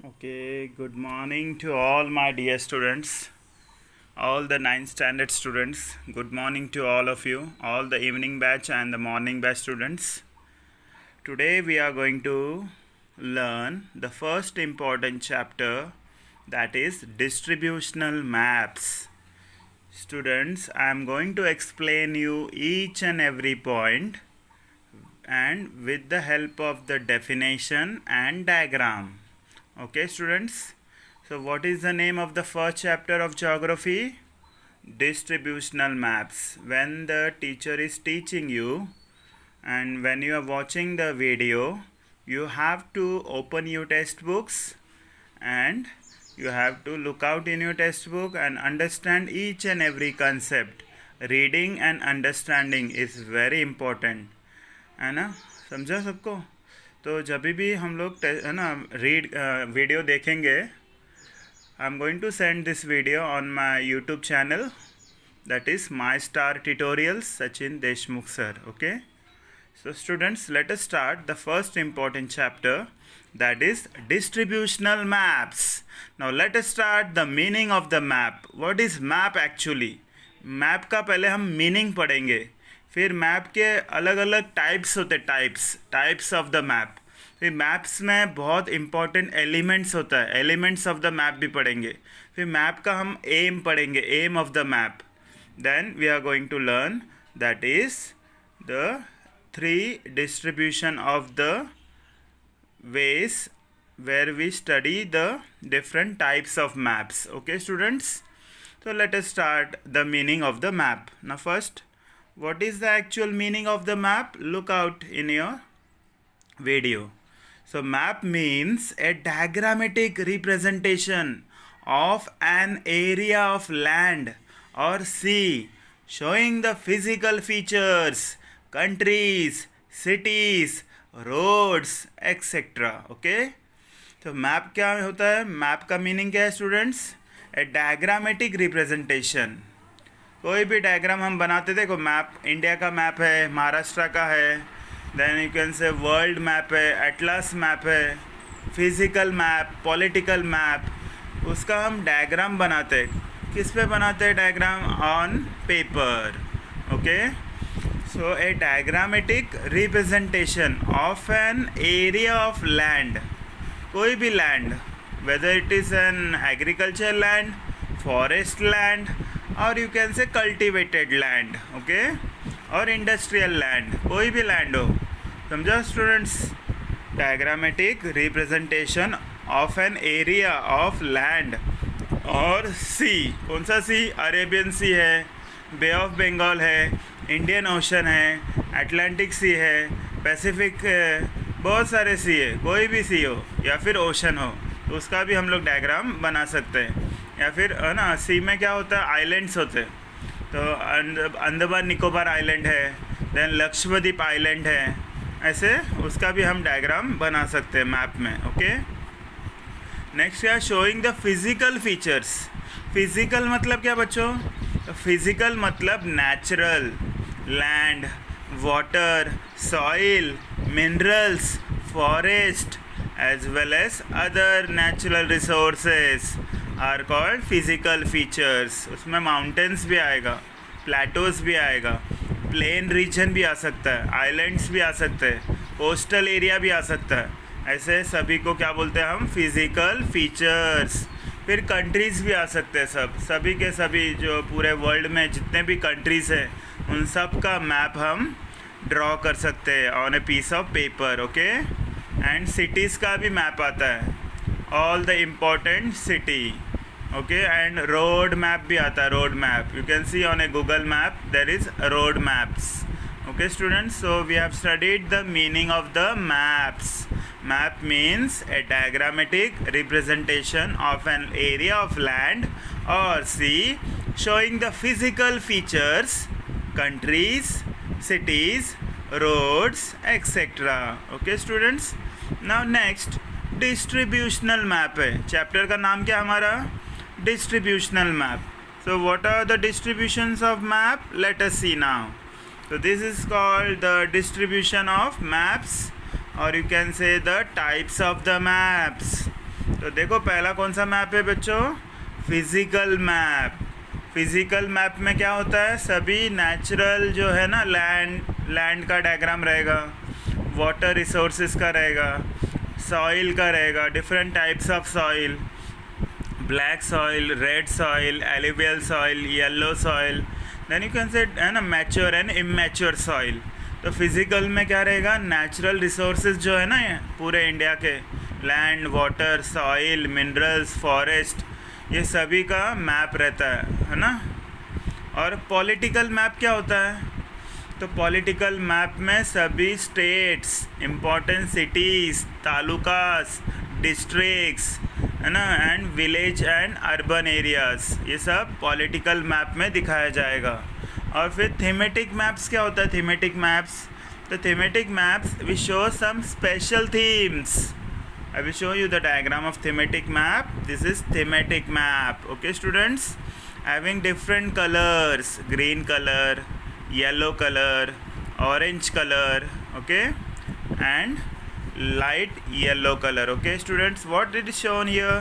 Okay, good morning to all my dear students, all the 9th standard students. Good morning to all of you, all the evening batch and the morning batch students. Today we are going to learn the first important chapter, that is distributional maps. Students, I am going to explain you each and every point and with the help of the definition and diagram. Okay, students. So what is the name of the first chapter of geography? Distributional maps. When the teacher is teaching you and when you are watching the video, you have to open your textbooks and you have to look out in your textbook and understand each and every concept. Reading and understanding is very important. है ना, समझा सबको? तो जब भी हम लोग है ना वीडियो देखेंगे, I am going to send this video on my YouTube channel, that is my star tutorials Sachin Deshmukh sir. Okay, so students, let us start the first important chapter, that is distributional maps. Now let us start the meaning of the map. What is map actually? Map का पहले हम meaning पढ़ेंगे, फिर map के अलग अलग types होते, types of the map. फिर मैप्स में बहुत इंपॉर्टेंट एलिमेंट्स होता है, एलिमेंट्स ऑफ द मैप भी पढ़ेंगे. फिर मैप का हम एम पढ़ेंगे, aim of the map. Then we are going to learn that is the 3 distribution of the ways where we study the different types of maps. Okay, students? So let us start the meaning of the map. Now first, what is the actual meaning of the map? Look out in your video. So map means a diagrammatic representation of an area of land or sea showing the physical features, countries, cities, roads, etc. Okay? तो map क्या होता है? Map का meaning क्या है students? ए diagrammatic representation. कोई भी diagram हम बनाते थे, को मैप, इंडिया का मैप है, महाराष्ट्र का है, then you can say world map है, एटलस मैप है, फिजिकल मैप, पॉलिटिकल मैप, उसका हम डायग्राम बनाते. किस पे बनाते हैं diagram? On paper. Okay, so a diagrammatic representation of an area of land, कोई भी land, whether it is an agriculture land, forest land, और you can say cultivated land. Okay, और इंडस्ट्रियल लैंड, कोई भी लैंड हो. समझा students? Diagrammatic representation of an area of land और सी. कौन सा सी? अरेबियन सी है, बे ऑफ बंगाल है, इंडियन ओशन है, अटलांटिक सी है, पैसिफिक है, बहुत सारे सी है. कोई भी सी हो या फिर ओशन हो, तो उसका भी हम लोग डायग्राम बना सकते हैं. या फिर है ना, सी में क्या होता है? आइलैंड्स होते हैं. तो अंडमान निकोबार आइलैंड है, देन लक्षद्वीप आइलैंड है, ऐसे उसका भी हम डायग्राम बना सकते हैं मैप में. ओके, नेक्स्ट क्या? Showing the physical features. Physical मतलब क्या बच्चों? फिजिकल मतलब natural, land, water, soil, minerals, forest as well as other natural resources are called physical features. उसमें माउंटेन्स भी आएगा, प्लेटोज भी आएगा, प्लेन रीजन भी आ सकता है, आइलैंड्स भी आ सकते हैं, कोस्टल एरिया भी आ सकता है. ऐसे सभी को क्या बोलते हैं हम? Physical features. फिर कंट्रीज़ भी आ सकते हैं, सभी के सभी जो पूरे वर्ल्ड में जितने भी कंट्रीज़ हैं उन सब का मैप हम ड्रॉ कर सकते हैं on a piece of paper. Okay, and cities का भी मैप आता है, all the important city. Okay, and road map भी आता है, road map you can see on a Google map, there is road maps. Okay students, so we have studied the meaning of the maps. Map means a diagrammatic representation of an area of land or sea showing the physical features, countries, cities, roads, etc. Okay students? Now next, distributional map है. Chapter का नाम क्या हमारा? Distributional map. So what are the distributions of map? Let us see now. So this is called the distribution of maps, or you can say the types of the maps. तो देखो पहला कौन सा map है बच्चों, physical map. Physical map में क्या होता है, सभी नेचुरल जो है ना, लैंड का डायग्राम रहेगा, वाटर रिसोर्सेज का रहेगा, सॉइल का रहेगा, different types of soil, black soil, red soil, alluvial soil, yellow soil, then you can say है ना मैच्योर एंड इमैच्योर सॉइल। तो फिजिकल में क्या रहेगा, नेचुरल रिसोर्सेज जो है ना पूरे इंडिया के, land, water, soil, minerals, forest, ये सभी का मैप रहता है ना। और पॉलिटिकल मैप क्या होता है, तो पॉलिटिकल मैप में सभी स्टेट्स, इम्पोर्टेंट सिटीज़, तालुकास, डिस्ट्रिक्ट्स है ना, and village and urban areas, ये सब पॉलिटिकल मैप में दिखाया जाएगा। और फिर थीमेटिक मैप्स क्या होता है, थीमेटिक मैप्स, तो thematic maps we show some special themes. I will show you the diagram of thematic map. This is thematic map. Okay students, having different colors, green color, yellow color, orange color, okay, and light yellow color. Okay students, what it is shown here,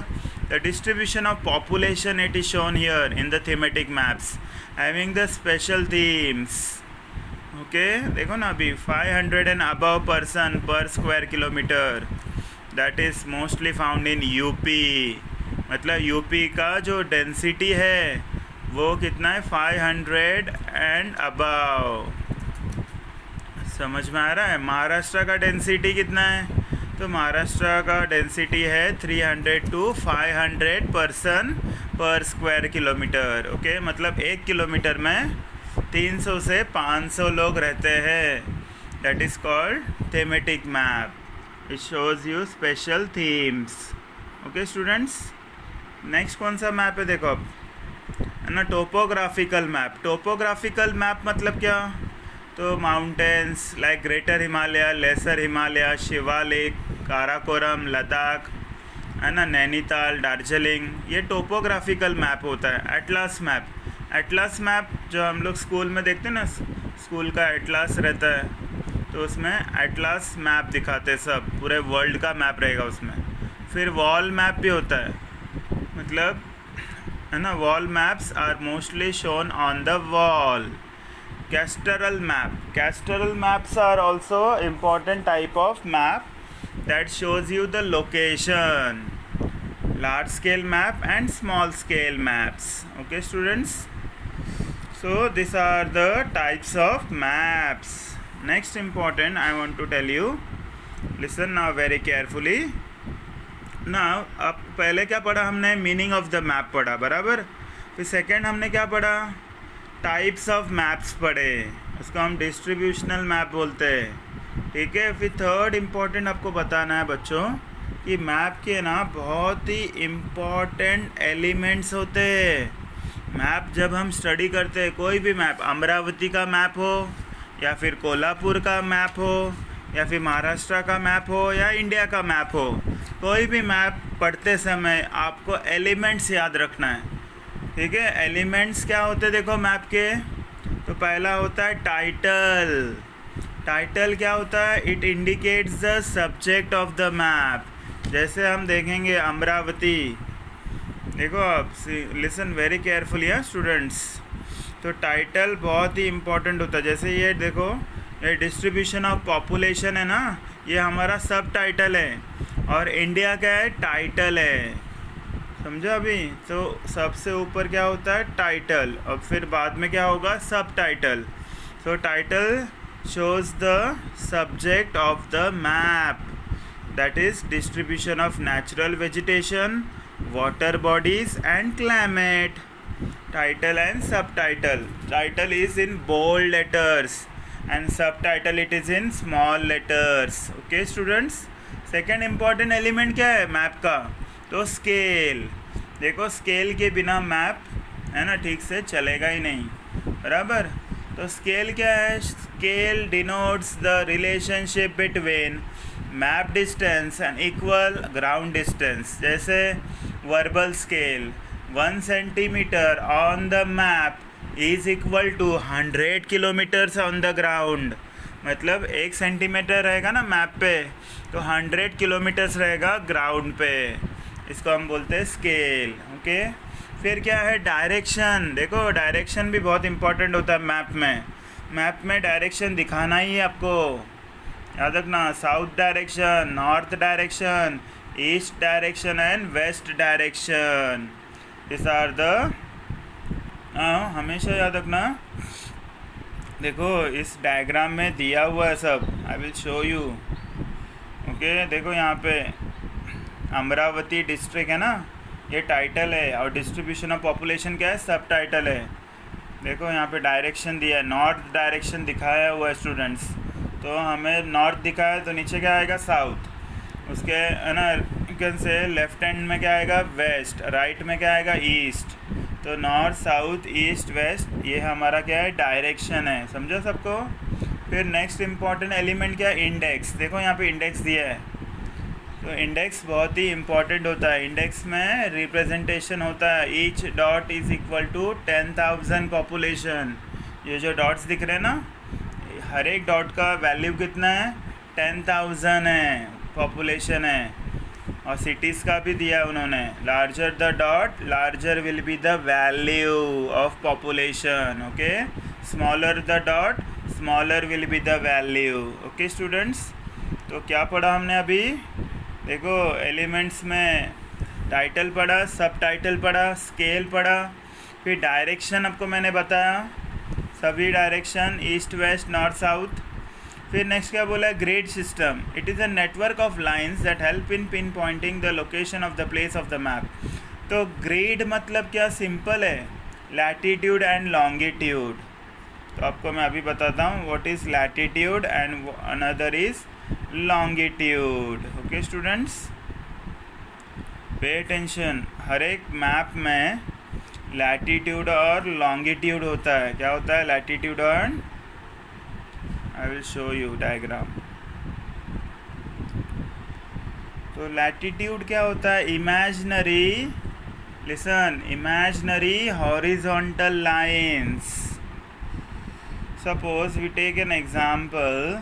the distribution of population, it is shown here in the thematic maps, having the special themes. Okay, देखो ना अभी 500 and above person per square kilometer, that is mostly found in UP. मतलब UP का जो density है वो कितना है, 500 एंड अबव। समझ में आ रहा है। महाराष्ट्र का डेंसिटी कितना है, तो महाराष्ट्र का डेंसिटी है 300 to 500 person per square kilometre. Okay, मतलब 1 किलोमीटर में 300 से 500 लोग रहते हैं। That is called thematic map. It shows you special themes. Okay students, next कौन सा मैप है देखो अब, है ना, टोपोग्राफिकल मैप। टोपोग्राफिकल मैप मतलब क्या, तो mountains like greater Himalaya, lesser Himalaya, Shivalik, Karakoram, Ladakh, है ना, नैनीताल, दार्जिलिंग, ये टोपोग्राफिकल मैप होता है। एटलास मैप, एटलास मैप जो हम लोग स्कूल में देखते हैं ना, स्कूल का एटलास रहता है, तो उसमें एटलास मैप दिखाते हैं, सब पूरे वर्ल्ड का मैप रहेगा उसमें। फिर वॉल मैप भी होता है, मतलब है ना, wall maps are mostly shown on the wall. Cadastral map, cadastral maps are also important type of map that shows you the location, large scale map and small scale maps. Okay students, so this are the types of maps. Next important I want to tell you, listen now very carefully. Now अब पहले क्या पढ़ा हमने, meaning of the map पढ़ा, बराबर। फिर second हमने क्या पढ़ा, टाइप्स ऑफ मैप्स पढ़े, उसको हम डिस्ट्रीब्यूशनल मैप बोलते हैं, ठीक है। फिर थर्ड इम्पॉर्टेंट आपको बताना है बच्चों कि मैप के ना बहुत ही इम्पॉर्टेंट एलिमेंट्स होते हैं। मैप जब हम स्टडी करते हैं, कोई भी मैप, अमरावती का मैप हो या फिर कोल्हापुर का मैप हो या फिर महाराष्ट्र का मैप हो या इंडिया का मैप हो, कोई भी मैप पढ़ते समय आपको एलिमेंट्स याद रखना है, ठीक है। एलिमेंट्स क्या होते हैं देखो मैप के, तो पहला होता है टाइटल। टाइटल क्या होता है, it indicates the subject of the map. जैसे हम देखेंगे अमरावती, देखो आप लिसन वेरी केयरफुली स्टूडेंट्स, तो टाइटल बहुत ही इम्पोर्टेंट होता है। जैसे ये देखो, ये डिस्ट्रीब्यूशन ऑफ पॉपुलेशन है ना, ये हमारा सब टाइटल है, और इंडिया का है टाइटल है, समझा अभी। तो सबसे ऊपर क्या होता है, टाइटल, और फिर बाद में क्या होगा, सब title. So title shows the subject of the map, that is distribution of natural vegetation, water bodies and climate. Title and subtitle. Title is in bold letters and subtitle it is in small letters. Okay students, second important element क्या है map का, तो scale. देखो scale के बिना map है ना ठीक से चलेगा ही नहीं, बराबर। तो स्केल क्या है, scale denotes the relationship between map distance and equal ground distance. जैसे verbal scale, 1 centimeter on the map is equal to 100 kilometers on the ground। मतलब 1 सेंटीमीटर रहेगा ना मैप पे, तो 100 किलोमीटर्स रहेगा ग्राउंड पे। इसको हम बोलते हैं स्केल। ओके, फिर क्या है डायरेक्शन। देखो डायरेक्शन भी बहुत इंपॉर्टेंट होता है मैप में डायरेक्शन दिखाना ही है आपको, याद रखना। South direction, north direction, east direction and west direction, this are the हमेशा याद रखना। देखो इस डायग्राम में दिया हुआ है सब, आई विल शो यू। ओके, देखो यहाँ पे अमरावती डिस्ट्रिक्ट है ना, ये टाइटल है, और डिस्ट्रीब्यूशन ऑफ पॉपुलेशन क्या है, सब टाइटल है। देखो यहाँ पे डायरेक्शन दिया है, नॉर्थ डायरेक्शन दिखाया हुआ है स्टूडेंट्स, तो हमें नॉर्थ दिखाया है तो नीचे क्या आएगा साउथ, उसके है ना कैन से लेफ्ट हैंड में क्या आएगा वेस्ट, राइट में क्या आएगा ईस्ट। तो नॉर्थ साउथ ईस्ट वेस्ट ये हमारा क्या है डायरेक्शन है, समझो सबको। फिर नेक्स्ट इम्पॉर्टेंट एलिमेंट क्या है इंडेक्स। देखो यहाँ पे इंडेक्स दिया है, तो इंडेक्स बहुत ही इम्पॉर्टेंट होता है। इंडेक्स में रिप्रेजेंटेशन होता है, each dot is equal to 10,000 population. ये जो डॉट्स दिख रहे हैं ना, हर एक डॉट का वैल्यू कितना है 10,000 है, पॉपुलेशन है। और सिटीज़ का भी दिया उन्होंने, larger the dot larger will be the value of population. Okay, smaller the dot smaller will be the value. Okay students, तो क्या पढ़ा हमने अभी, देखो एलिमेंट्स में टाइटल पढ़ा, सब टाइटल पढ़ा, स्केल पढ़ा, फिर डायरेक्शन आपको मैंने बताया, सभी direction east west north south. फिर नेक्स्ट क्या बोला, grid system. It is a network of lines that help in pin Poynting the location of the place of the map. तो ग्रिड मतलब क्या, सिंपल है, लैटिट्यूड एंड लॉन्गिट्यूड। तो आपको मैं अभी बताता हूँ what is latitude and another is longitude. Okay students, pay attention. हर एक मैप में लैटिट्यूड और लॉन्गिट्यूड होता है। क्या होता है लैटिट्यूड और, I will show you diagram. तो लैटिट्यूड क्या होता है, imaginary, listen, imaginary horizontal lines. Suppose we take an example,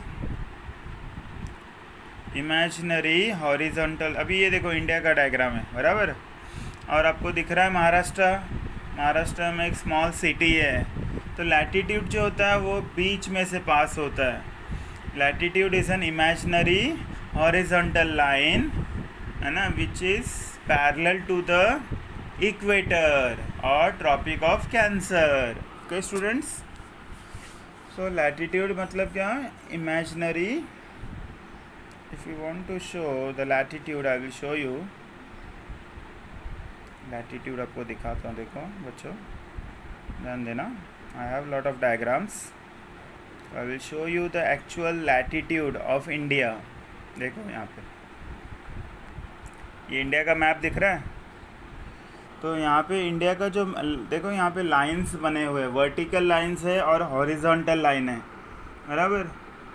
imaginary horizontal. अभी ये देखो इंडिया का डायग्राम है बराबर, और आपको दिख रहा है महाराष्ट्र में एक स्मॉल सिटी है। तो लैटिट्यूड जो होता है वो बीच में से पास होता है। Latitude is an imaginary horizontal line, है ना, which is parallel to the equator और tropic of cancer. Okay students, so latitude मतलब क्या, imaginary. If you want to show the latitude I will show you. Latitude आपको दिखाता हूँ, देखो बच्चों ध्यान देना, I have lot of diagrams. I will show you the actual latitude of India. देखो यहाँ पे ये इंडिया का मैप दिख रहा है, तो यहाँ पे इंडिया का जो देखो यहाँ पे लाइंस बने हुए हैं, वर्टिकल लाइंस है और हॉरिजॉन्टल लाइन है बराबर।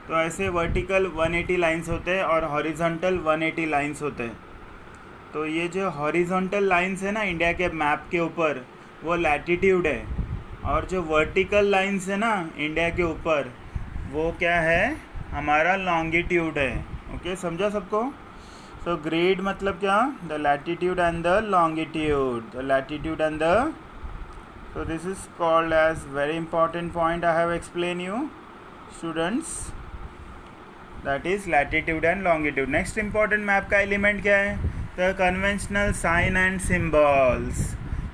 तो ऐसे वर्टिकल 180 लाइंस होते हैं और हॉरिजॉन्टल 180 लाइंस होते हैं। तो ये जो हॉरिजॉन्टल लाइंस है ना इंडिया के मैप के ऊपर, वो लैटिट्यूड है, और जो वर्टिकल लाइंस है ना इंडिया के ऊपर, वो क्या है, हमारा लॉन्गिट्यूड है। ओके, समझा सबको। सो ग्रिड मतलब क्या, the latitude and the longitude, the latitude and the, so this is called as very important point I have explain you students, that is latitude and longitude. Next important map का element क्या है, the conventional sign and symbols.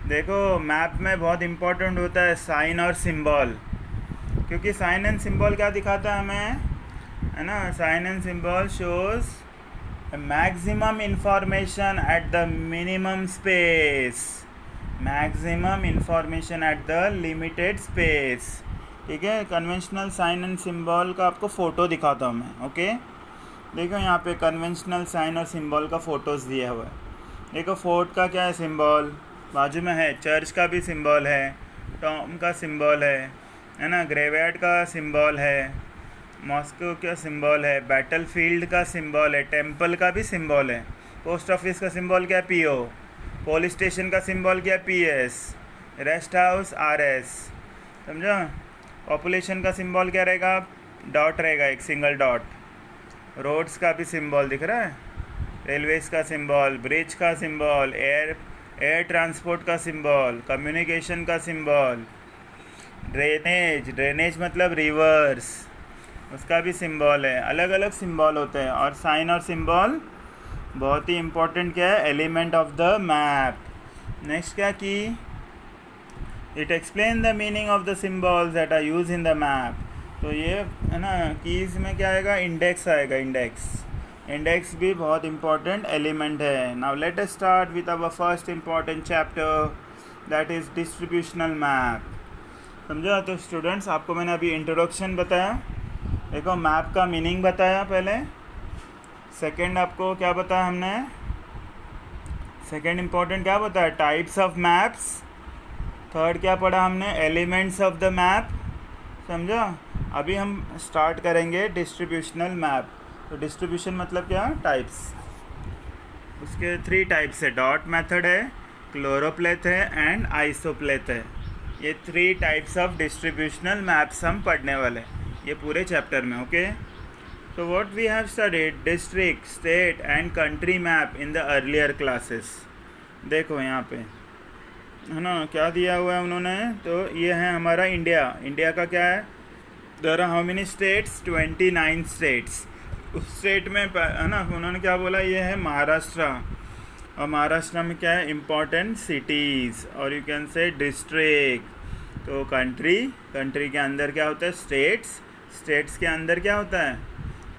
देखो map में बहुत important होता है sign और symbol, क्योंकि साइन एंड सिंबल क्या दिखाता है हमें, है ना, sign and symbol shows maximum information at the minimum space, maximum information at the limited space. ठीक है, कन्वेंशनल साइन एंड सिंबल का आपको फ़ोटो दिखाता हूँ मैं। ओके, देखो यहाँ पे कन्वेंशनल साइन और सिंबल का फ़ोटोज़ दिया हुआ है। देखो फोर्ट का क्या है सिंबल, बाजू में है, चर्च का भी सिंबल है, टॉम का सिंबल है ना, ग्रेवयार्ड का सिंबल है, मॉस्को का सिंबल है, बैटलफील्ड का सिंबल है, टेंपल का भी सिंबल है, पोस्ट ऑफिस का सिंबल क्या है पीओ, पुलिस स्टेशन का सिंबल क्या है पीएस, रेस्ट हाउस आरएस, समझा। पॉपुलेशन का सिंबल क्या रहेगा, डॉट रहेगा, एक सिंगल डॉट। रोड्स का भी सिंबल दिख रहा है, रेलवेज का सिंबल, ब्रिज का सिंबल, एयर ट्रांसपोर्ट का सिंबल, कम्युनिकेशन का सिंबल, ड्रेनेज मतलब रिवर्स, उसका भी सिंबल है। अलग अलग सिंबल होते हैं। और साइन और सिंबल बहुत ही इम्पोर्टेंट क्या है, element of the map. Next क्या की, it explain the meaning of the symbols that are use in the map. तो ये है ना, कीज़ में क्या आएगा, इंडेक्स आएगा। इंडेक्स भी बहुत इंपॉर्टेंट एलिमेंट है। Now let us start with our first important chapter, that is distributional map. समझा? तो स्टूडेंट्स, आपको मैंने अभी इंट्रोडक्शन बताया, देखो मैप का मीनिंग बताया पहले। सेकंड आपको क्या बताया हमने, सेकंड इंपॉर्टेंट क्या बताया, टाइप्स ऑफ मैप्स। थर्ड क्या पढ़ा हमने, एलिमेंट्स ऑफ द मैप। समझा? अभी हम स्टार्ट करेंगे डिस्ट्रीब्यूशनल मैप। तो डिस्ट्रीब्यूशन मतलब क्या, टाइप्स। उसके 3 टाइप्स है, डॉट मेथड है, क्लोरोप्लेथ है एंड आइसोप्लेथ है। ये 3 टाइप्स ऑफ डिस्ट्रीब्यूशनल मैप्स हम पढ़ने वाले ये पूरे चैप्टर में। ओके, तो what we have studied district, state and country map in the earlier classes. देखो यहाँ पे है ना क्या दिया हुआ है उन्होंने। तो ये है हमारा इंडिया। इंडिया का क्या है, there are how many states, 29 states. उस स्टेट में है ना उन्होंने क्या बोला, ये है महाराष्ट्र। और महाराष्ट्र में क्या है, इम्पॉर्टेंट सिटीज़, और यू कैन से डिस्ट्रिक्ट। तो कंट्री के अंदर क्या होता है, स्टेट्स के अंदर क्या होता है,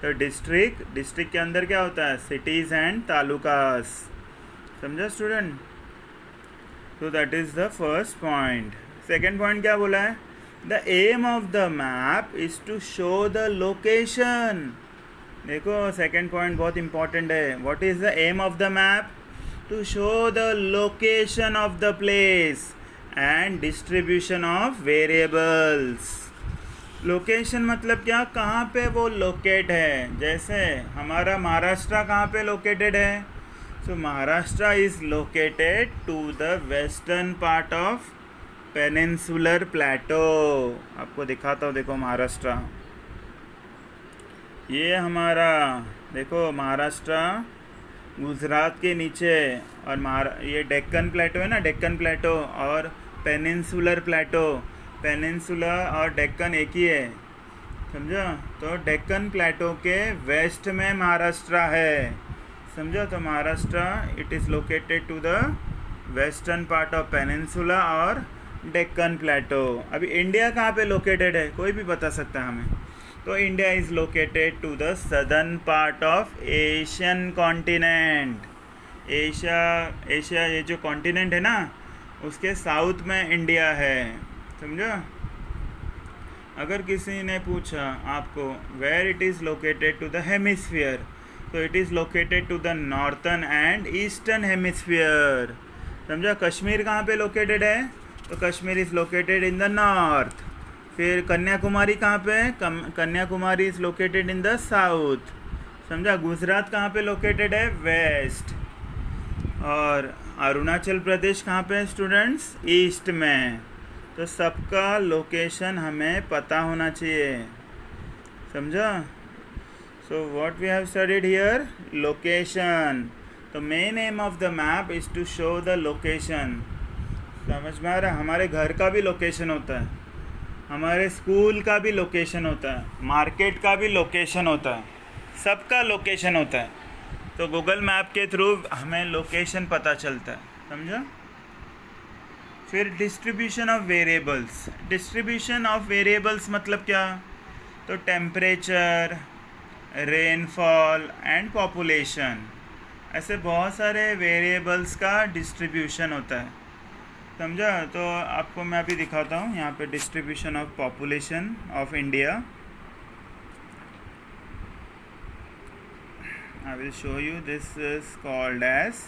तो डिस्ट्रिक्ट के अंदर क्या होता है, सिटीज़ एंड तालुकास। समझा स्टूडेंट? तो that is the first point. Second point क्या बोला है, the aim of the map is to show the location. देखो सेकेंड पॉइंट बहुत इंपॉर्टेंट है। What is the aim of the map, to show the location of the place and distribution of variables. Location मतलब क्या, कहाँ पे वो locate है। जैसे हमारा महाराष्ट्र कहाँ पे लोकेटेड है, so Maharashtra is located to the western part of peninsular plateau. आपको दिखाता हूँ, देखो महाराष्ट्र, ये हमारा देखो महाराष्ट्र गुजरात के नीचे, और ये डेक्कन प्लेटो है ना, डेक्कन प्लेटो और पेनिनसुलर प्लेटो। पेनिनसुला और डेक्कन एक ही है, समझा? तो डेक्कन प्लेटो के वेस्ट में महाराष्ट्र है। समझा? तो Maharashtra it is located to the western part of peninsula और डेक्कन प्लेटो। अभी इंडिया कहाँ पे लोकेटेड है, कोई भी बता सकता है हमें। तो India is located to the southern part of Asian continent. Asia ये जो कॉन्टिनेंट है ना, उसके साउथ में इंडिया है। समझा? अगर किसी ने पूछा आपको where it is located to the hemisphere, तो it is located to the northern and eastern hemisphere. समझा? कश्मीर कहाँ पे लोकेटेड है, तो Kashmir is located in the north. फिर कन्याकुमारी कहाँ पे है, Kanyakumari is located in the south. समझा? गुजरात कहाँ पे लोकेटेड है, वेस्ट। और अरुणाचल प्रदेश कहाँ पे है स्टूडेंट्स, ईस्ट में। तो सबका लोकेशन हमें पता होना चाहिए। समझा? So what we have studied here, location. तो main aim of the map is to show the location. समझ में आ रहा है? हमारे घर का भी लोकेशन होता है, हमारे स्कूल का भी लोकेशन होता है, मार्केट का भी लोकेशन होता है, सबका लोकेशन होता है। तो गूगल मैप के थ्रू हमें लोकेशन पता चलता है। समझा? फिर distribution of variables. Distribution of variables मतलब क्या, तो टेम्परेचर, रेनफॉल एंड पॉपुलेशन, ऐसे बहुत सारे वेरिएबल्स का डिस्ट्रीब्यूशन होता है। समझा? तो आपको मैं अभी दिखाता हूँ यहाँ पे distribution of population of India. I will show you, this is called as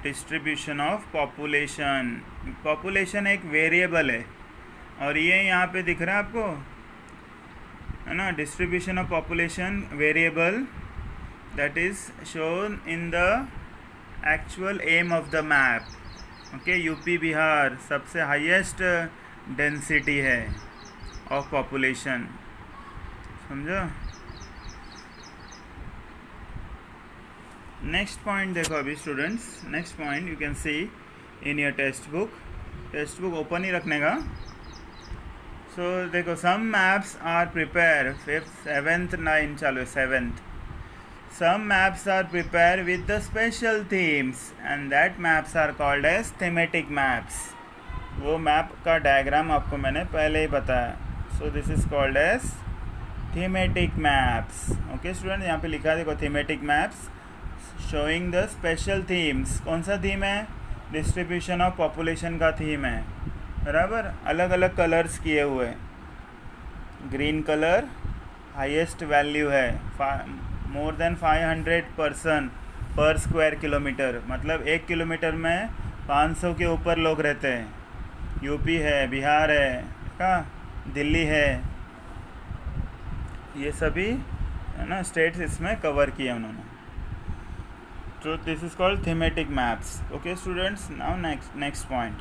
distribution of population. Population एक वेरिएबल है, और ये यहाँ पे दिख रहा है आपको, है ना, distribution of population variable that is shown in the actual aim of the map. ओके, यूपी बिहार सबसे हाईएस्ट डेंसिटी है ऑफ पॉपुलेशन। समझो? नेक्स्ट पॉइंट देखो अभी students, next point you can see in your text book open ही रखने का। सो देखो सम maps are prepare 5th 7th 9 चालू 7th। Some maps are prepared with the special themes and that maps are called as thematic maps। वो map का diagram आपको मैंने पहले ही बताया। So this is called as thematic maps. Okay student, यहाँ पे लिखा है देखो thematic maps showing the special themes. कौन सा थीम है? डिस्ट्रीब्यूशन ऑफ पॉपुलेशन का थीम है, बराबर। अलग अलग कलर्स किए हुए, ग्रीन कलर हाईएस्ट वैल्यू है, more than 500 person per square kilometer, मतलब 1 किलोमीटर में 500 के ऊपर लोग रहते हैं। यूपी है, बिहार है, कहाँ दिल्ली है, ये सभी है ना स्टेट्स इसमें कवर किए उन्होंने। तो this is called thematic maps. Okay students, now next point.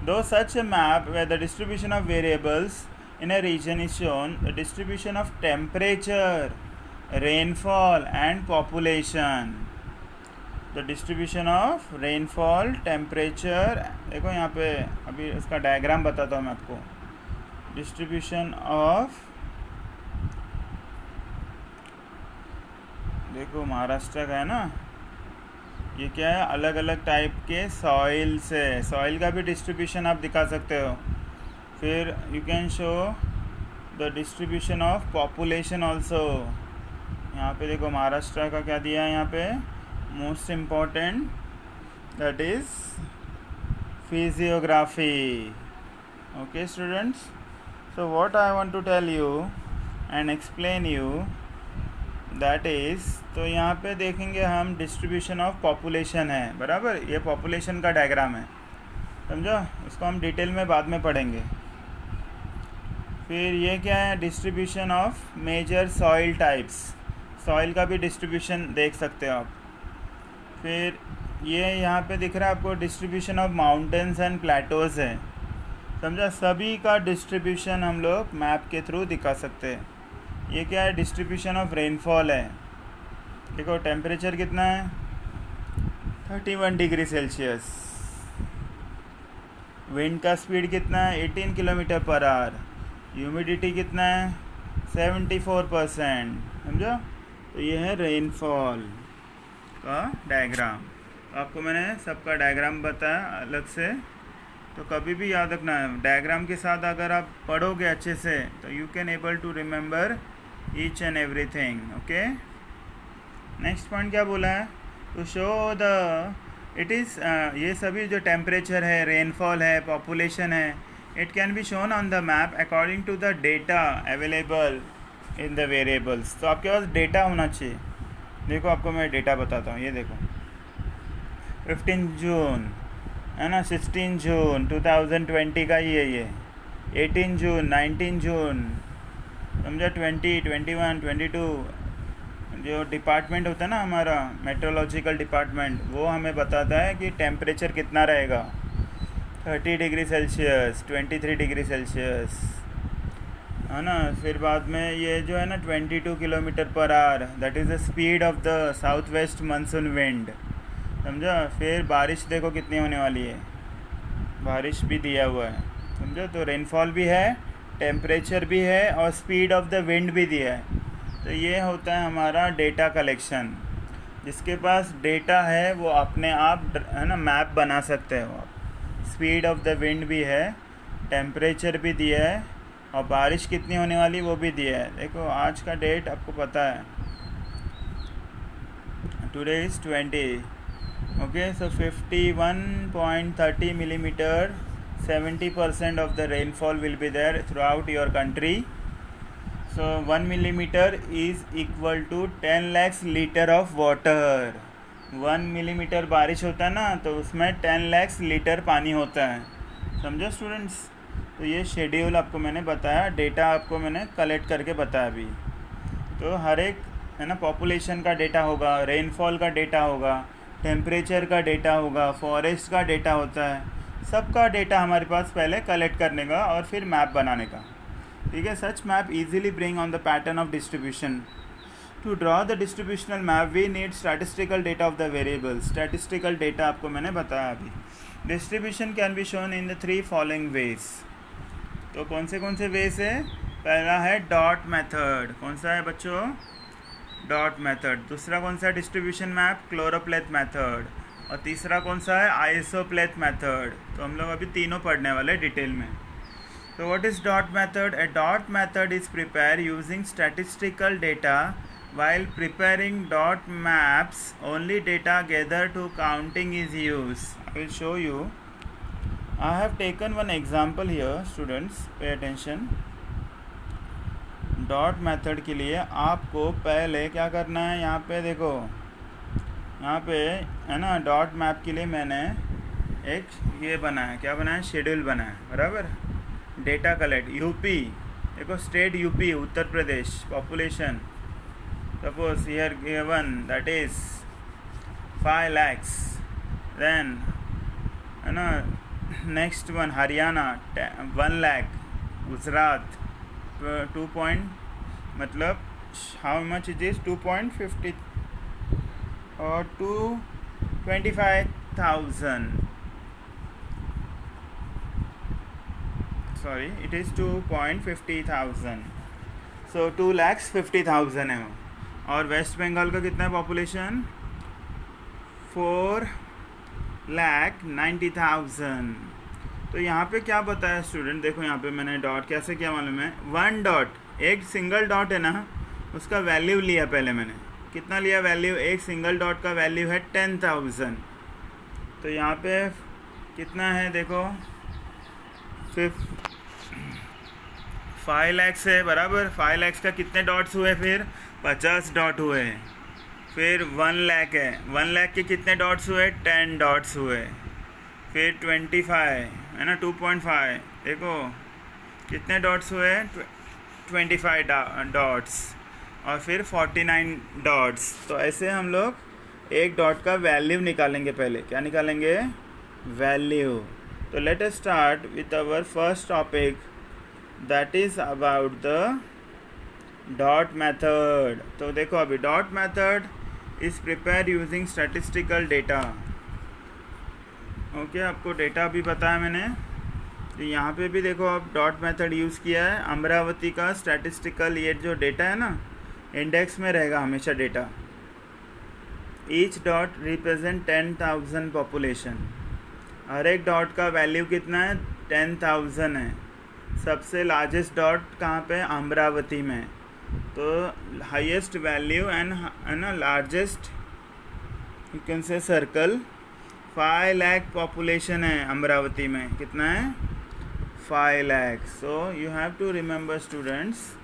दो सच ए map where the distribution of variables in a region is shown, the distribution of temperature, rainfall and population। the distribution of rainfall, temperature, देखो यहाँ पे अभी इसका diagram बताता हूँ मैं आपको। डिस्ट्रीब्यूशन ऑफ, देखो महाराष्ट्र का है ना, ये क्या है, अलग अलग टाइप के सॉइल से, सॉइल का भी डिस्ट्रीब्यूशन आप दिखा सकते हो। फिर you can show the distribution of population also. यहाँ पे देखो महाराष्ट्र का क्या दिया है यहाँ पे, most important, that is physiography. Okay students, so what I want to tell you and explain you, that is, तो यहाँ पे देखेंगे हम डिस्ट्रीब्यूशन ऑफ पॉपुलेशन है, बराबर। ये पॉपुलेशन का डायग्राम है, समझो। इसको हम डिटेल में बाद में पढ़ेंगे। फिर ये क्या है, distribution of major soil types, soil का भी डिस्ट्रीब्यूशन देख सकते हो आप। फिर ये यहाँ पे दिख रहा है आपको डिस्ट्रीब्यूशन ऑफ माउंटेन्स एंड प्लेटोज़ है, समझा। सभी का डिस्ट्रीब्यूशन हम लोग मैप के थ्रू दिखा सकते हैं। ये क्या है, डिस्ट्रीब्यूशन ऑफ रेनफॉल है। देखो टेम्परेचर कितना है, 31 डिग्री सेल्सियस। विंड का स्पीड कितना है, 18 किलोमीटर पर आवर। ह्यूमिडिटी कितना है, 74%, समझो। तो ये है रेनफॉल का डायग्राम। आपको मैंने सबका डायग्राम बताया अलग से, तो कभी भी याद रखना है डायग्राम के साथ अगर आप पढ़ोगे अच्छे से तो you can able to remember each and everything. Okay, next point क्या बोला है, to show the it is, ये सभी जो टेम्परेचर है, रेनफॉल है, पॉपुलेशन है, it can be shown on the map according to the data available in the variables. तो आपके पास डेटा होना चाहिए। देखो आपको मैं डेटा बताता हूँ, ये देखो 15 जून है ना, 16 जून 2020 का ये 18 जून, 19 जून, समझा, 20, 21, 22। जो डिपार्टमेंट होता है ना हमारा मेट्रोलॉजिकल डिपार्टमेंट, वो हमें बताता है कि टेम्परेचर कितना रहेगा, 30 डिग्री सेल्सियस, 23 डिग्री सेल्सियस, है ना। फिर बाद में ये जो है ना 22 kilometre per hour, that is the speed of the south west monsoon wind, समझा। फिर बारिश देखो कितनी होने वाली है, बारिश भी दिया हुआ है, समझो। तो रेनफॉल भी है, टेम्परेचर भी है और स्पीड ऑफ द विंड भी दिया है। तो ये होता है हमारा डेटा कलेक्शन। जिसके पास डेटा है वो अपने आप है ना मैप बना सकते हो आप। स्पीड ऑफ द विंड भी है, टेम्परेचर भी दिया है और बारिश कितनी होने वाली वो भी दिया है। देखो आज का डेट आपको पता है, today is 20। Okay, so 51.30 millimeter, 70% of the rainfall will be there throughout your country. So 1 millimeter is equal to 10 lakhs liter of water। 1 millimeter बारिश होता है ना, तो उसमें 10 lakhs लीटर पानी होता है, समझो स्टूडेंट्स। तो ये शेड्यूल आपको मैंने बताया, डेटा आपको मैंने कलेक्ट करके बताया अभी। तो हर एक है ना पॉपुलेशन का डेटा होगा, रेनफॉल का डेटा होगा, टेम्परेचर का डेटा होगा, फॉरेस्ट का डेटा होता है, सबका डेटा हमारे पास पहले कलेक्ट करने का और फिर मैप बनाने का, ठीक है। Such map easily bring on the pattern of distribution to draw the distributional map we need statistical data of the variable. Statistical data आपको मैंने बताया अभी. Distribution can be shown in the 3 following ways. तो कौन से veg है? पहला है डॉट मेथड. कौन सा है बच्चों? Dot method. दूसरा कौन सा है डिस्ट्रीब्यूशन मैप? क्लोरोप्लेथ मेथड. और तीसरा कौन सा है? आइसोप्लेथ मेथड. तो हम लोग अभी तीनों पढ़ने वाले डिटेल में. तो what is dot method? A dot method is prepare using statistical data while preparing dot maps. Only data gathered to counting is used. I will show you. I have taken one example here. Students, pay attention. Dot method के लिए आपको पहले क्या करना है? यहाँ पे देखो, यहाँ पे है ना, डॉट मैप के लिए मैंने एक ये बनाया. क्या बनाया? शेड्यूल बनाया. बराबर. Data collect. यूपी देखो, state UP, Uttar Pradesh. Population suppose here given, that is 5 lakhs. Then next one Haryana 1 lakh. Gujarat 2 point मतलब how much it is? 2.50 or 225,000. Sorry, it is 2.50,000. So 2,50,000 है. और वेस्ट बंगाल का कितना है पॉपुलेशन? 4,90,000. तो यहाँ पे क्या बताया स्टूडेंट? देखो यहाँ पे मैंने डॉट कैसे किया मालूम है? 1 डॉट, एक सिंगल डॉट है ना, उसका वैल्यू लिया पहले मैंने. कितना लिया वैल्यू? एक सिंगल डॉट का वैल्यू है 10,000. तो यहाँ पे कितना है देखो, 5 lakhs है. बराबर. 5 lakhs का कितने डॉट्स हुए? फिर 50 डॉट हुए. फिर 1 लाख है. 1 लाख के कितने डॉट्स हुए? 10 डॉट्स हुए. फिर 25 है ना, 2.5. देखो कितने डॉट्स हुए? 25 डॉट्स. और फिर 49 डॉट्स. तो ऐसे हम लोग एक डॉट का वैल्यू निकालेंगे. पहले क्या निकालेंगे? वैल्यू. तो let us start with our first topic, that is about the dot method. तो देखो अभी dot method is prepare using statistical data. Okay, आपको डेटा भी बताया मैंने. तो यहाँ पे भी देखो आप डॉट मेथड यूज़ किया है. अमरावती का स्टैटिस्टिकल ये जो डेटा है ना, इंडेक्स में रहेगा हमेशा data. Each dot represent 10,000 population. हर एक डॉट का वैल्यू कितना है? 10,000 है. सबसे लार्जेस्ट डॉट कहाँ पे? अमरावती में. तो हाईएस्ट वैल्यू एंड ना largest you can say circle. 5 lakh population है अमरावती में. कितना है? 5 lakh. So you have to remember students,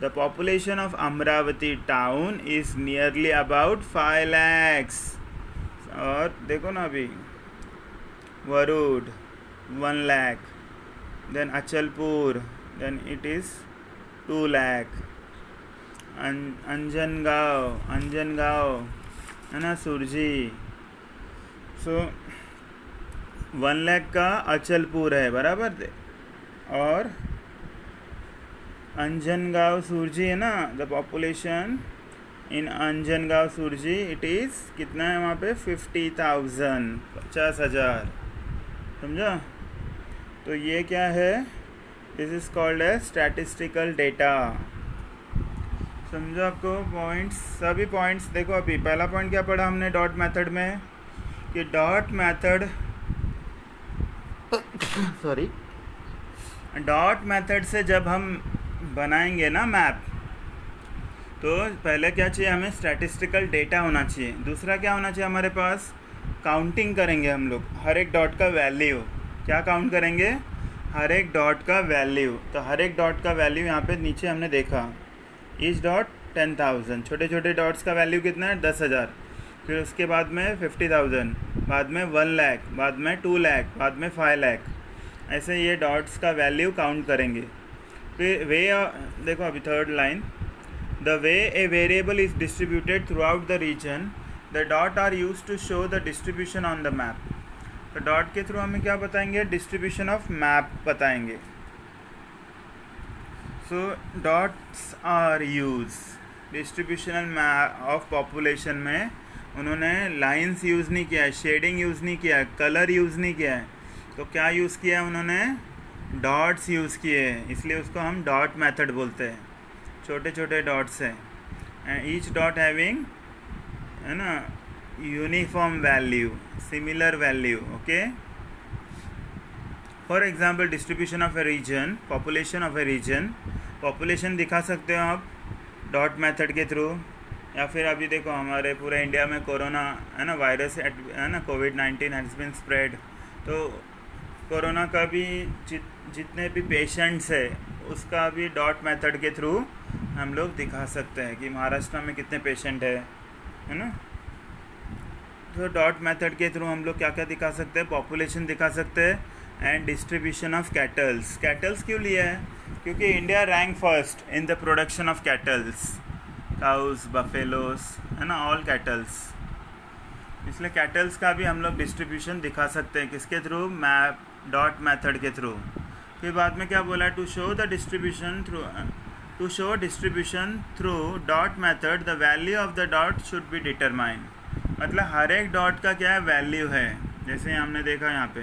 the population of Amravati town is nearly about 5 lakhs. और देखो ना अभी Warud 1 lakh. Then Achalpur, then it is 2 lakh. Anjangaon है ना, सुरजी. सो 1 लाख का अचलपुर है. बराबर. और अंजनगांव सुरजी है ना, the population in Anjangaon Surji it is कितना है वहाँ पे? 50,000. 50,000. समझा? तो ये क्या है? This is called as statistical data. समझो आपको पॉइंट्स, सभी पॉइंट्स. देखो अभी पहला पॉइंट क्या पढ़ा हमने डॉट मेथड में? कि dot method sorry, dot method से जब हम बनाएंगे ना मैप, तो पहले क्या चाहिए हमें? स्टैटिस्टिकल डेटा होना चाहिए. दूसरा क्या होना चाहिए हमारे पास? काउंटिंग करेंगे हम लोग हर एक डॉट का वैल्यू. क्या काउंट करेंगे? हर एक डॉट का वैल्यू. तो हर एक डॉट का वैल्यू यहाँ पे नीचे हमने देखा. Each dot 10,000. छोटे छोटे डॉट्स का वैल्यू कितना है? 10,000. फिर उसके बाद में 50,000, बाद में 1 लाख, बाद में 2 लाख, बाद में 5 लाख. ऐसे ये डॉट्स का वैल्यू काउंट करेंगे. फिर वे देखो अभी third line, the way a variable is distributed throughout the region, the dot are use to show the distribution on the map. तो डॉट के थ्रू हमें क्या बताएंगे? डिस्ट्रीब्यूशन ऑफ मैप बताएंगे. So dots are use distributional of population में उन्होंने lines use नहीं किया है, शेडिंग यूज़ नहीं किया है, कलर यूज़ नहीं किया है, तो क्या यूज़ किया है उन्होंने? डॉट्स यूज़ किए हैं, इसलिए उसको हम डॉट मेथड बोलते हैं। छोटे छोटे डॉट्स हैं, एंड ईच डॉट हैविंग, है ना, uniform value, similar value. Okay, for example distribution of a region, population of a region, population दिखा सकते हो आप डॉट मेथड के थ्रू, या फिर अभी देखो हमारे पूरे इंडिया में कोरोना, है ना, वायरस है ना, कोविड-19 हैज़ बीन स्प्रेड, तो कोरोना का भी जितने भी पेशेंट्स है उसका भी डॉट मेथड के थ्रू हम लोग दिखा सकते हैं कि महाराष्ट्र में कितने पेशेंट है ना। तो डॉट मेथड के थ्रू हम लोग क्या क्या दिखा सकते हैं? पॉपुलेशन दिखा सकते हैं and distribution of kettles. Kettles क्यों लिया है? क्योंकि India rank first in the production of kettles, cows, buffaloes, है ना, ऑल कैटल्स, इसलिए कैटल्स का भी हम लोग डिस्ट्रीब्यूशन दिखा सकते हैं। किसके थ्रू? मैप डॉट मेथड के थ्रू। फिर बाद में क्या बोला? To show distribution through dot method the value of the dot should be determine. मतलब हर एक डॉट का क्या है? वैल्यू है। जैसे हमने देखा यहाँ पे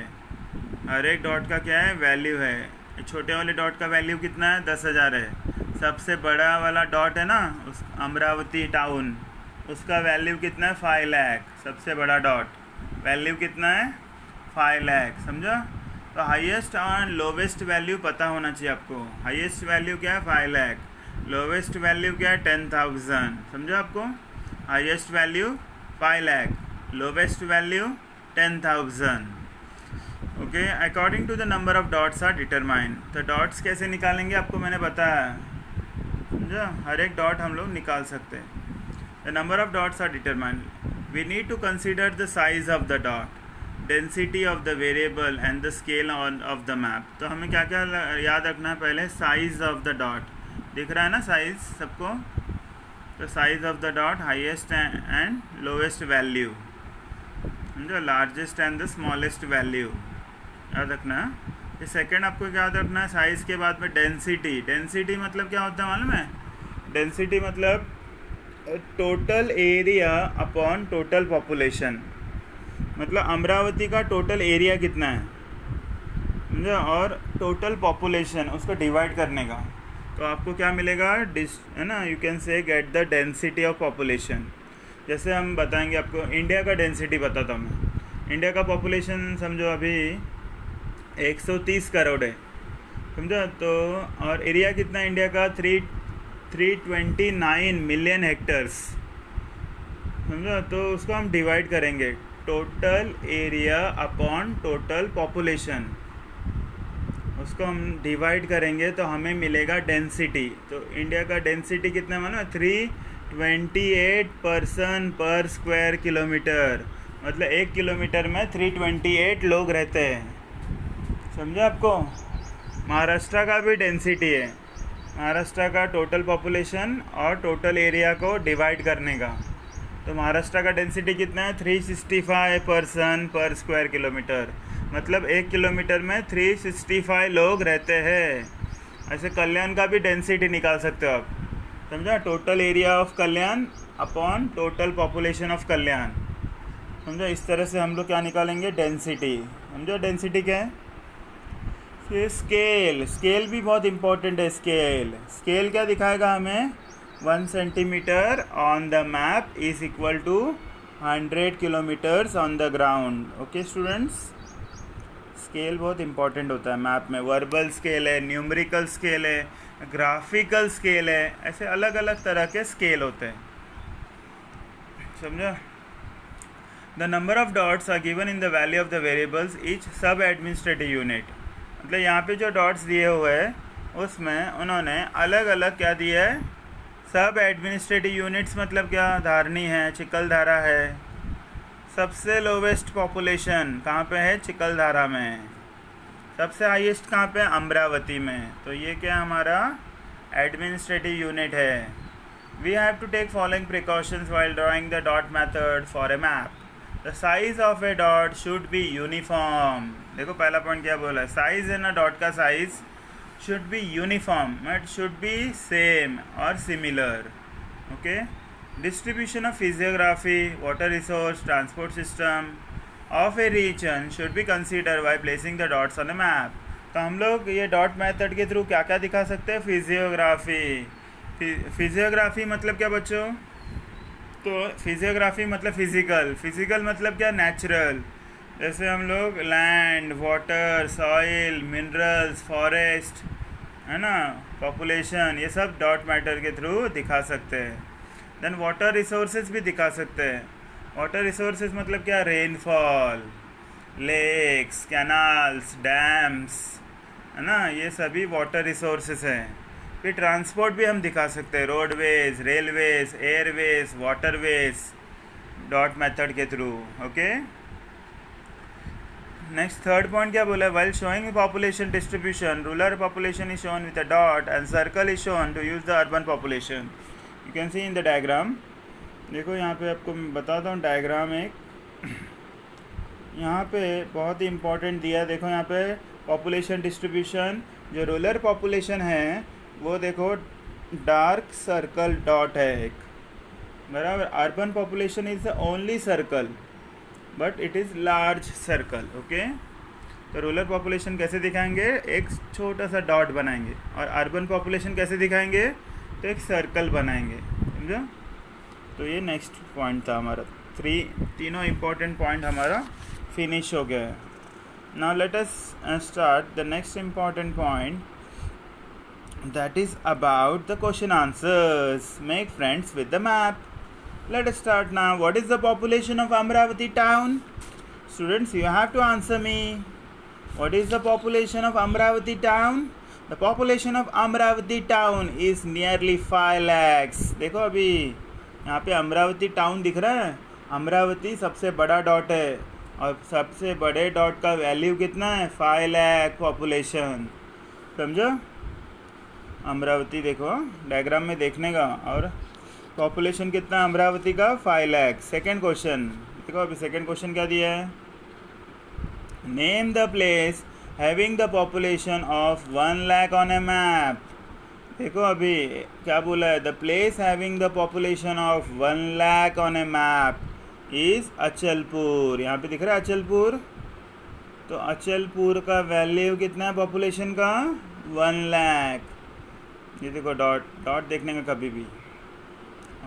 हर एक डॉट का क्या है? वैल्यू है। छोटे वाले डॉट का वैल्यू कितना है? 10,000 है। सबसे बड़ा वाला डॉट है ना, उस अमरावती टाउन, उसका वैल्यू कितना है? 5 लाख। सबसे बड़ा डॉट वैल्यू कितना है? 5 लाख। समझा? तो हाईएस्ट और लोवेस्ट वैल्यू पता होना चाहिए आपको। हाईएस्ट वैल्यू क्या है? 5 लाख। लोवेस्ट वैल्यू क्या है? 10,000। समझा आपको? Highest value 5 lakh, lowest value 10,000। Okay, according to the number of dots are determine. तो डॉट्स कैसे निकालेंगे आपको मैंने बताया, समझा? हर एक डॉट हम लोग निकाल सकते हैं। The number of dots are determine. We need to consider the size of the dot, density of the variable and the scale of the map. तो हमें क्या क्या याद रखना है? पहले साइज ऑफ द डॉट, दिख रहा है ना साइज सबको? तो size of the dot, highest and lowest value, समझो, largest and the smallest value याद रखना है। फिर सेकेंड आपको क्या याद रखना है? साइज़ के बाद में डेंसिटी। डेंसिटी मतलब क्या होता है मालूम है? डेंसिटी मतलब total area upon total population. मतलब अमरावती का टोटल एरिया कितना है, समझा, और टोटल पॉपुलेशन उसको डिवाइड करने का, तो आपको क्या मिलेगा? है ना, यू कैन से get the density of population. जैसे हम बताएंगे आपको इंडिया का डेंसिटी बताता हूँ मैं। इंडिया का पॉपुलेशन समझो अभी 130 करोड़ है, समझा, तो और एरिया कितना है इंडिया का? 329 मिलियन हेक्टर्स, समझा। तो उसको हम डिवाइड करेंगे total area upon total population, उसको हम डिवाइड करेंगे तो हमें मिलेगा डेंसिटी। तो इंडिया का डेंसिटी कितना है मालूम? 328 पर्सन पर स्क्वायर किलोमीटर। मतलब 1 किलोमीटर में 328 लोग रहते हैं, समझा आपको? महाराष्ट्र का भी डेंसिटी है, महाराष्ट्र का टोटल पॉपुलेशन और टोटल एरिया को डिवाइड करने का। तो महाराष्ट्र का डेंसिटी कितना है? 365 पर्सन पर स्क्वायर किलोमीटर। मतलब 1 किलोमीटर में 365 लोग रहते हैं। ऐसे कल्याण का भी डेंसिटी निकाल सकते हो आप, समझा? Total area of Kalyan upon total population of Kalyan, समझा? इस तरह से हम लोग क्या निकालेंगे? डेंसिटी। समझो डेंसिटी क्या है? फिर स्केल। स्केल भी बहुत इंपॉर्टेंट है। स्केल क्या दिखाएगा हमें? 1 centimeter on the map is equal to 100 kilometers on the ground. Okay students, scale बहुत इंपॉर्टेंट होता है मैप में। वर्बल स्केल है, न्यूमेरिकल स्केल है, ग्राफिकल स्केल है, ऐसे अलग अलग तरह के स्केल होते हैं, समझा? The number of dots are given in the value of the variables each sub administrative unit. मतलब यहाँ पे जो डॉट्स दिए हुए हैं उसमें उन्होंने अलग अलग क्या दिया है? सब एडमिनिस्ट्रेटिव यूनिट्स। मतलब क्या? धारनी है, चिकलधारा है। सबसे लोवेस्ट पॉपुलेशन कहाँ पे है? चिकलधारा में। सबसे हाईएस्ट कहाँ पे? अमरावती में। तो ये क्या हमारा एडमिनिस्ट्रेटिव यूनिट है। We have to take following precautions while drawing the dot method for a map. The size of a dot should be uniform. देखो पहला पॉइंट क्या बोला है? साइज है ना, डॉट का size should be uniform, it should be same और similar. Okay. Distribution of physiography, water resource, transport system of a region should be considered by placing the dots on a map. तो हम लोग ये dot method के through क्या क्या दिखा सकते हैं? फिजियोग्राफी. फिजियोग्राफी मतलब क्या बच्चों? तो फिजियोग्राफी मतलब फिजिकल. फिजिकल मतलब क्या? नेचुरल. जैसे हम लोग land, water, soil, minerals, forest, है ना, पॉपुलेशन, ये सब डॉट मैटर के थ्रू दिखा सकते हैं. देन वाटर रिसोर्सेज भी दिखा सकते हैं. वाटर रिसोर्सेज मतलब क्या? रेनफॉल, लेक्स, कैनाल्स, डैम्स, है ना, ये सभी वाटर रिसोर्सेज हैं. फिर ट्रांसपोर्ट भी हम दिखा सकते हैं. Roadways, railways, airways, waterways, dot method के through. Okay. Next third point क्या बोला है? While showing population distribution, rural population is shown with a dot and circle is shown to use the urban population. You can see in the diagram. देखो यहाँ पे आपको मैं बताता हूँ डायग्राम एक. यहाँ पे बहुत ही इम्पोर्टेंट दिया है. देखो यहाँ पे पॉपुलेशन डिस्ट्रीब्यूशन. जो रूरल पॉपुलेशन है वो देखो डार्क सर्कल डॉट है एक, बराबर. Urban population is the only circle but it is large circle. Okay. तो रूरल पॉपुलेशन कैसे दिखाएंगे? एक छोटा सा डॉट बनाएंगे. और अर्बन पॉपुलेशन कैसे दिखाएंगे? तो एक सर्कल बनाएंगे. समझो. तो ये नेक्स्ट पॉइंट था हमारा. तीनों इम्पोर्टेंट पॉइंट हमारा फिनिश हो गया है. Now let us start the next important point, that is about the question answers. Make friends with the map. Let us start now. What is the population of Amravati town? Students, you have to answer me. What is the population of Amravati town? The population of Amravati town is nearly 5 lakhs. देखो अभी यहाँ पे Amravati town दिख रहा है. अमरावती सबसे बड़ा dot है और सबसे बड़े डॉट का वैल्यू कितना है? 5 लाख पॉपुलेशन. समझो. अमरावती देखो डायग्राम में देखने का. और पॉपुलेशन कितना अमरावती का? 5 लाख. सेकेंड क्वेश्चन देखो. अभी सेकेंड क्वेश्चन क्या दिया है? Name the place having the population of 1 lakh on A map. देखो अभी क्या बोला है? The place having the population of 1 lakh on A map is Achalpur. यहाँ पे दिख रहा है अचलपुर. तो अचलपुर का वैल्यू कितना है पॉपुलेशन का? 1 लाख. ये देखो डॉट डॉट देखने का कभी भी,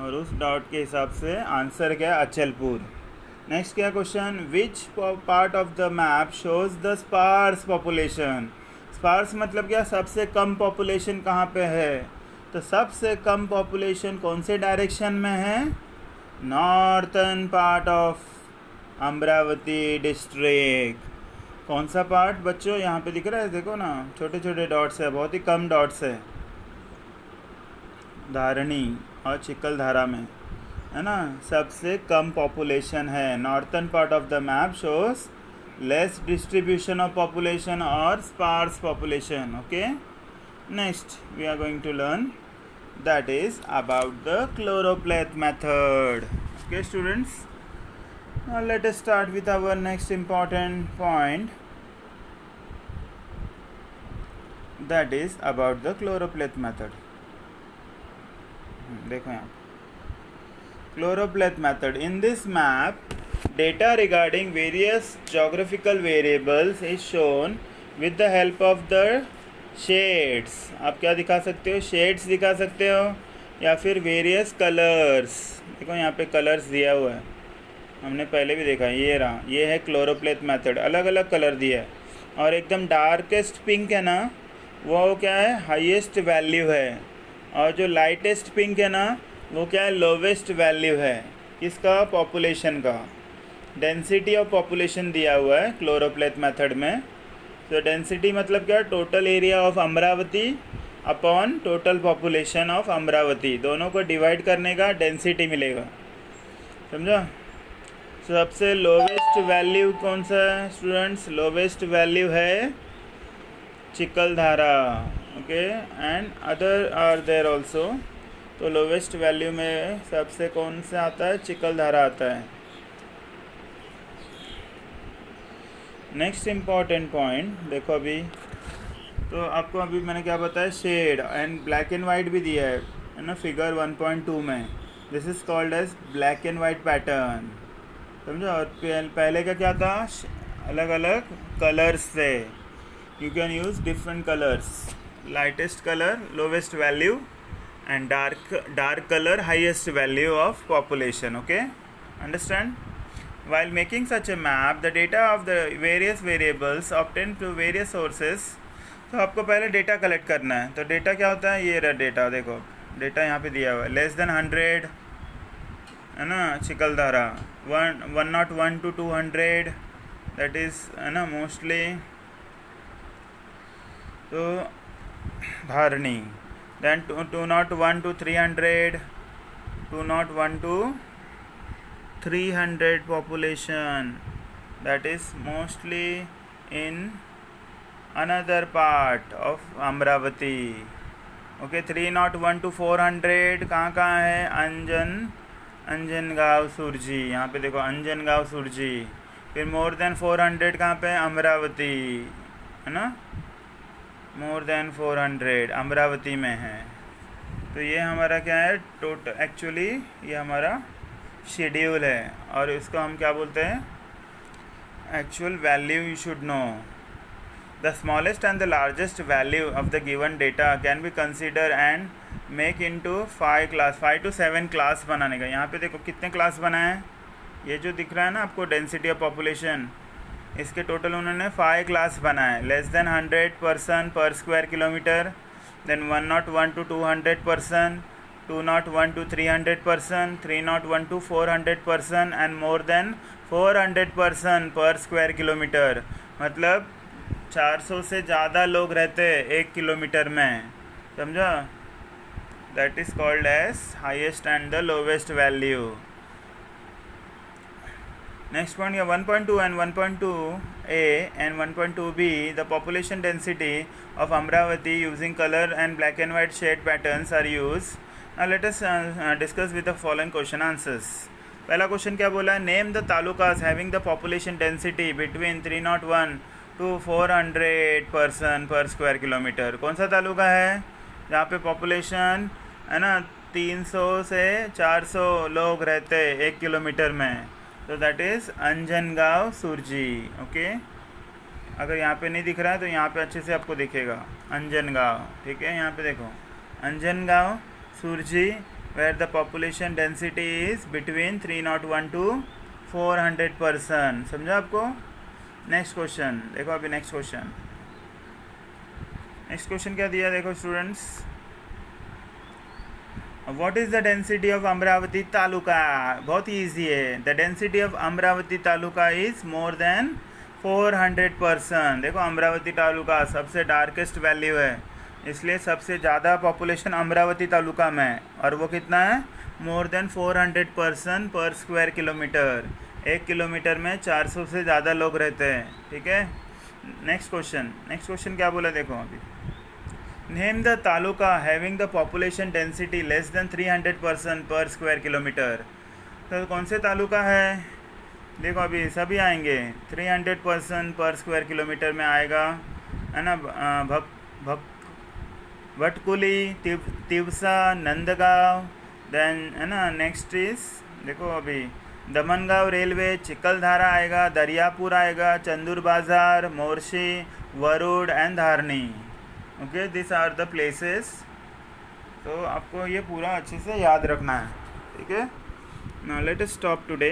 और उस डॉट के हिसाब से आंसर क्या है? अचलपुर. नेक्स्ट क्या question? Which part of the map shows the sparse population. Sparse मतलब क्या? सबसे कम पॉपुलेशन कहाँ पे है? तो सबसे कम पॉपुलेशन कौन से डायरेक्शन में है? Northern part of Amravati district. कौन सा पार्ट बच्चों? यहाँ पे दिख रहा है देखो ना, छोटे छोटे डॉट्स है, बहुत ही कम डॉट्स है. धारणी और चिकलधारा में, है ना, सबसे कम पॉपुलेशन है. Northern part of the map shows less distribution of population और sparse population. Okay. Next we are going to learn, that is about the chloropleth method. Okay students, now let us start with our next important point, that is about the chloropleth method. देखो यहाँ chloropleth method. In this map data regarding various geographical variables is shown with the help of the shades. आप क्या दिखा सकते हो? Shades दिखा सकते हो या फिर वेरियस कलर्स. देखो यहाँ पे कलर्स दिया हुआ है, हमने पहले भी देखा. ये रहा, ये है क्लोरोप्लेथ मेथड. अलग अलग कलर दिया है. और एकदम डार्केस्ट पिंक है ना, वो क्या है? हाईएस्ट वैल्यू है. और जो लाइटेस्ट पिंक है ना, वो क्या है? लोवेस्ट वैल्यू है. किसका? पॉपुलेशन का. डेंसिटी ऑफ पॉपुलेशन दिया हुआ है क्लोरोप्लेथ मेथड में. तो डेंसिटी मतलब क्या? Total area of Amravati upon total population of Amravati, दोनों को डिवाइड करने का डेंसिटी मिलेगा. समझो. सबसे लोवेस्ट वैल्यू कौन सा है स्टूडेंट्स? लोवेस्ट वैल्यू है Chikhaldara. Okay. And other are there also. तो लोवेस्ट वैल्यू में सबसे कौन सा आता है? चिकलधारा आता है. नेक्स्ट इम्पॉर्टेंट पॉइंट देखो अभी. तो आपको अभी मैंने क्या बताया? Shade and black and white भी दिया है. है ना फिगर 1.2 में. This is called as black and white pattern. समझो. और पहले का क्या था, अलग अलग कलर्स थे. You can use different colours. Lightest colour lowest value and dark color highest value of population. Okay, understand? While making such a map, the data of the various variables obtained through various sources. तो आपको पहले data collect करना है. तो data क्या होता है, ये रहा डेटा. देखो डेटा यहाँ पे दिया हुआ है. लेस देन 100 है ना चिकलधारा, 101 to 200 दैट इज़ है ना मोस्टली. तो Dharni. Then 201 to 300, 201 to 300 population, that is mostly in another part of Amravati. Okay, 301 to 400 कहाँ है, अंजनगांव सुरजी. यहाँ पे देखो अंजनगांव सुरजी. फिर मोर देन 400 कहाँ पे, अमरावती है ना. मोर देन 400 अमरावती में है. तो ये हमारा क्या है, टोटल एक्चुअली ये हमारा शेड्यूल है. और इसको हम क्या बोलते हैं, actual value. You should know the smallest and the largest value of the given data can be consider and make into 5 to 7 class बनाने का. यहाँ पे देखो कितने क्लास बनाए हैं. ये जो दिख रहा है ना आपको डेंसिटी ऑफ पॉपुलेशन, इसके टोटल उन्होंने 5 क्लास बनाए. Less than 100 person per square kilometer, then 101 to 200 person, 201 to 300 person, 301 to 400 person and more than 400 person per square kilometer. मतलब 400 से ज़्यादा लोग रहते हैं 1 किलोमीटर में. समझा. That is called as highest and the lowest value. Next point, 1.2 and 1.2a and 1.2b, the population density of Amravati using color and black and white shade patterns are used. Now let us discuss with the following question answers. पहला question क्या बोला है, name the talukas having the population density between 301 to 400 person per square kilometer. कौन सा तालुका है जहाँ पे population है ना 300 से 400 लोग रहते 1 किलोमीटर में. तो that is Anjangaon Surji. Okay, अगर यहाँ पे नहीं दिख रहा है तो यहाँ पे अच्छे से आपको दिखेगा अंजनगांव. ठीक है, यहाँ पे देखो Anjangaon Surji where the population density is between 301 to 400 person. समझा आपको. नेक्स्ट क्वेश्चन देखो. अभी नेक्स्ट क्वेश्चन क्या दिया देखो students. What is the density of Amravati taluka. बहुत ही ईजी है. The density of Amravati taluka is more than 400 person. देखो अमरावती तालुका सबसे डार्केस्ट वैल्यू है, इसलिए सबसे ज़्यादा पॉपुलेशन अमरावती तालुका में है. और वो कितना है, मोर than 400 person per square kilometre. 1 kilometer में 400 से ज़्यादा लोग रहते हैं. ठीक है. नेक्स्ट क्वेश्चन क्या बोला देखो. अभी name the taluka having the population density less than 300 person per square kilometre. तो कौन से तालुका है देखो. अभी सभी आएंगे. 300 पर्सन पर स्क्वायर किलोमीटर में आएगा है ना. भटकुली, तिवसा, नंदगांव. देन है ना नेक्स्ट इज देखो अभी दमनगांव रेलवे, चिकलधारा आएगा, दरियापुर आएगा, Chandur Bazar, Morshi, Warud and Dharni. Okay, this are the places. तो आपको ये पूरा अच्छे से याद रखना है. ठीक है. Now let us stop today.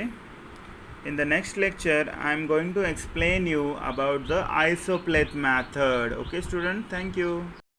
In the next lecture, I am going to explain you about the isoplet method. Okay, student, thank you.